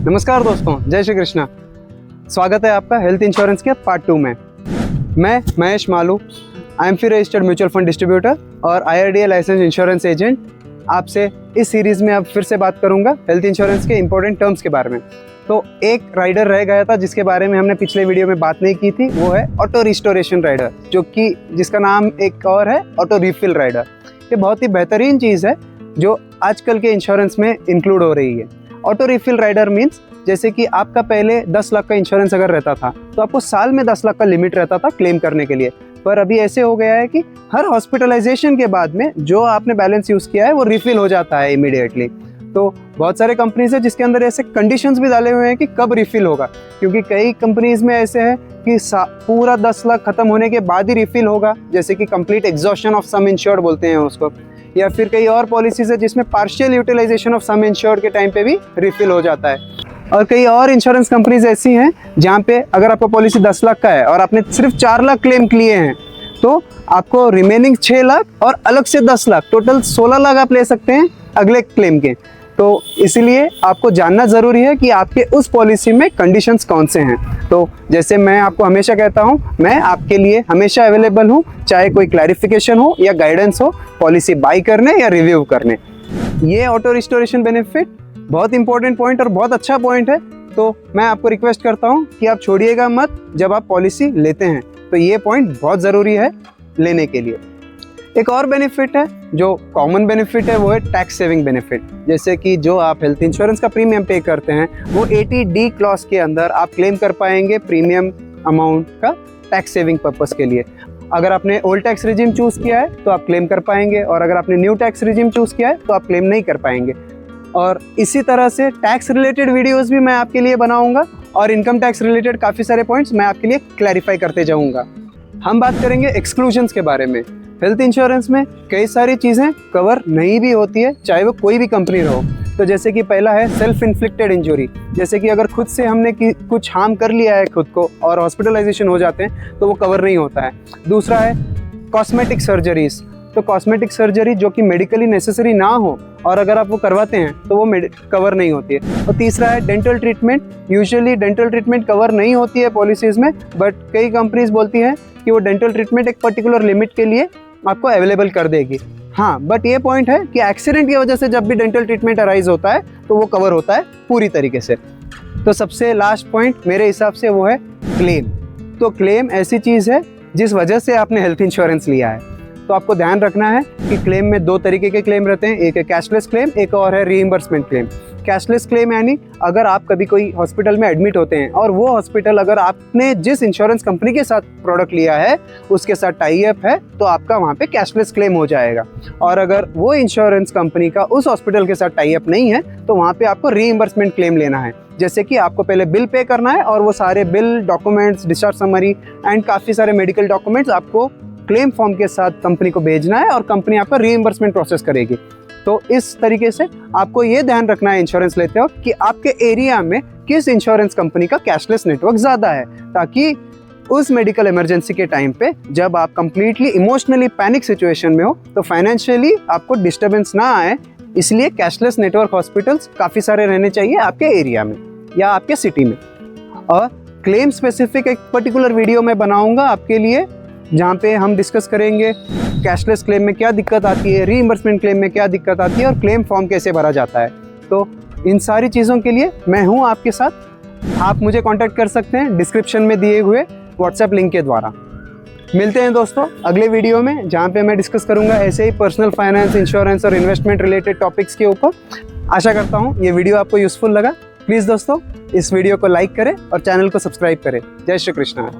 नमस्कार दोस्तों, जय श्री कृष्णा। स्वागत है आपका हेल्थ इंश्योरेंस के पार्ट 2 में। मैं Mahesh Malu, IMFI registered mutual fund distributor और IRDAI लाइसेंस इंश्योरेंस एजेंट आपसे इस सीरीज़ में अब फिर से बात करूंगा हेल्थ इंश्योरेंस के इंपॉर्टेंट टर्म्स के बारे में। तो एक राइडर रह गया था जिसके बारे में हमने पिछले वीडियो में बात नहीं की थी, वो है ऑटो रिस्टोरेशन राइडर, जो कि जिसका नाम एक और है ऑटो रिफिल राइडर। ये बहुत ही बेहतरीन चीज़ है जो आजकल के इंश्योरेंस में इंक्लूड हो रही है। ऑटो रिफिल राइडर मीन्स जैसे कि आपका पहले 10 लाख का इंश्योरेंस अगर रहता था तो आपको साल में 10 लाख का लिमिट रहता था क्लेम करने के लिए, पर अभी ऐसे हो गया है कि हर हॉस्पिटलाइजेशन के बाद में जो आपने बैलेंस यूज़ किया है वो रिफिल हो जाता है इमीडिएटली। तो बहुत सारे कंपनीज है जिसके अंदर ऐसे कंडीशंस भी डाले हुए हैं कि कब रिफिल होगा, क्योंकि कई कंपनीज में ऐसे है कि पूरा 10 लाख खत्म होने के बाद ही रिफिल होगा, जैसे कि complete exhaustion of sum insured बोलते हैं उसको। या फिर कई और पॉलिसीज है जिसमें partial utilization of sum insured के टाइम पे भी रिफिल हो जाता है। और कई और इंश्योरेंस कंपनीज ऐसी हैं जहाँ पे अगर आपका पॉलिसी 10 लाख का है और आपने सिर्फ 4 लाख क्लेम किए हैं तो आपको रिमेनिंग 6 लाख और अलग से 10 लाख, टोटल 16 लाख आप ले सकते हैं अगले क्लेम के। तो इसीलिए आपको जानना ज़रूरी है कि आपके उस पॉलिसी में कंडीशंस कौन से हैं। तो जैसे मैं आपको हमेशा कहता हूं, मैं आपके लिए हमेशा अवेलेबल हूं, चाहे कोई क्लैरिफिकेशन हो या गाइडेंस हो, पॉलिसी बाई करने या रिव्यू करने। ये ऑटो रिस्टोरेशन बेनिफिट बहुत इंपॉर्टेंट पॉइंट और बहुत अच्छा पॉइंट है, तो मैं आपको रिक्वेस्ट करता हूं कि आप छोड़िएगा मत जब आप पॉलिसी लेते हैं। तो ये पॉइंट बहुत ज़रूरी है लेने के लिए। एक और बेनिफिट है जो कॉमन बेनिफिट है, वो है टैक्स सेविंग बेनिफिट। जैसे कि जो आप हेल्थ इंश्योरेंस का प्रीमियम पे करते हैं वो 80D क्लॉज के अंदर आप क्लेम कर पाएंगे प्रीमियम अमाउंट का टैक्स सेविंग पर्पस के लिए। अगर आपने ओल्ड टैक्स रिजिम चूज़ किया है तो आप क्लेम कर पाएंगे, और अगर आपने न्यू टैक्स रिजिम चूज़ किया है तो आप क्लेम नहीं कर पाएंगे। और इसी तरह से टैक्स रिलेटेड वीडियोस भी मैं आपके लिए बनाऊंगा और इनकम टैक्स रिलेटेड काफ़ी सारे पॉइंट्स मैं आपके लिए क्लैरिफाई करते जाऊंगा। हम बात करेंगे एक्सक्लूजन्स के बारे में। हेल्थ इंश्योरेंस में कई सारी चीज़ें कवर नहीं भी होती है, चाहे वो कोई भी कंपनी रहो। तो जैसे कि पहला है सेल्फ इन्फ्लिक्टेड इंजरी, जैसे कि अगर खुद से हमने कुछ हार्म कर लिया है खुद को और हॉस्पिटलाइजेशन हो जाते हैं तो वो कवर नहीं होता है। दूसरा है कॉस्मेटिक सर्जरीज, तो कॉस्मेटिक सर्जरी जो कि मेडिकली नेसेसरी ना हो और अगर आप वो करवाते हैं तो वो कवर नहीं होती है। और तीसरा है dental treatment. Usually dental treatment cover नहीं होती है पॉलिसीज़ में, बट कई कंपनीज बोलती हैं कि वो डेंटल ट्रीटमेंट एक पर्टिकुलर लिमिट के लिए आपको अवेलेबल कर देगी। हाँ, बट ये पॉइंट है कि एक्सीडेंट की वजह से जब भी डेंटल ट्रीटमेंट अराइज होता है तो वो कवर होता है पूरी तरीके से। तो सबसे लास्ट पॉइंट मेरे हिसाब से वो है क्लेम। तो क्लेम ऐसी चीज़ है जिस वजह से आपने हेल्थ इंश्योरेंस लिया है, तो आपको ध्यान रखना है कि क्लेम में 2 तरीके के क्लेम रहते हैं, एक है कैशलेस क्लेम, एक और है रीइंबर्समेंट क्लेम। कैशलेस क्लेम यानी अगर आप कभी कोई हॉस्पिटल में एडमिट होते हैं और वो हॉस्पिटल अगर आपने जिस इंश्योरेंस कंपनी के साथ प्रोडक्ट लिया है उसके साथ टाई अप है तो आपका वहाँ पे कैशलेस क्लेम हो जाएगा। और अगर वो इंश्योरेंस कंपनी का उस हॉस्पिटल के साथ टाई अप नहीं है तो वहाँ पे आपको रीइंबर्समेंट क्लेम लेना है। जैसे कि आपको पहले बिल पे करना है और वो सारे bill, documents, discharge summary and काफ़ी सारे मेडिकल डॉक्यूमेंट्स आपको क्लेम फॉर्म के साथ कंपनी को भेजना है और कंपनी आपका रीइंबर्समेंट प्रोसेस करेगी। तो इस तरीके से आपको ये ध्यान रखना है इंश्योरेंस लेते हो कि आपके एरिया में किस इंश्योरेंस कंपनी का कैशलेस नेटवर्क ज़्यादा है, ताकि उस मेडिकल इमरजेंसी के टाइम पे जब आप कंप्लीटली इमोशनली पैनिक सिचुएशन में हो तो फाइनेंशियली आपको डिस्टर्बेंस ना आए। इसलिए कैशलेस नेटवर्क हॉस्पिटल्स काफ़ी सारे रहने चाहिए आपके एरिया में या आपके सिटी में। और क्लेम स्पेसिफिक एक पर्टिकुलर वीडियो में बनाऊंगा आपके लिए, जहाँ पे हम डिस्कस करेंगे कैशलेस क्लेम में क्या दिक्कत आती है, रीइंबर्समेंट क्लेम में क्या दिक्कत आती है और क्लेम फॉर्म कैसे भरा जाता है। तो इन सारी चीज़ों के लिए मैं हूँ आपके साथ। आप मुझे कांटेक्ट कर सकते हैं डिस्क्रिप्शन में दिए हुए व्हाट्सएप लिंक के द्वारा। मिलते हैं दोस्तों अगले वीडियो में, जहाँ पे मैं डिस्कस करूँगा ऐसे ही पर्सनल फाइनेंस, इंश्योरेंस और इन्वेस्टमेंट रिलेटेड टॉपिक्स के ऊपर। आशा करता हूँ ये वीडियो आपको यूज़फुल लगा। प्लीज़ दोस्तों इस वीडियो को लाइक करें और चैनल को सब्सक्राइब करें। जय श्री कृष्णा।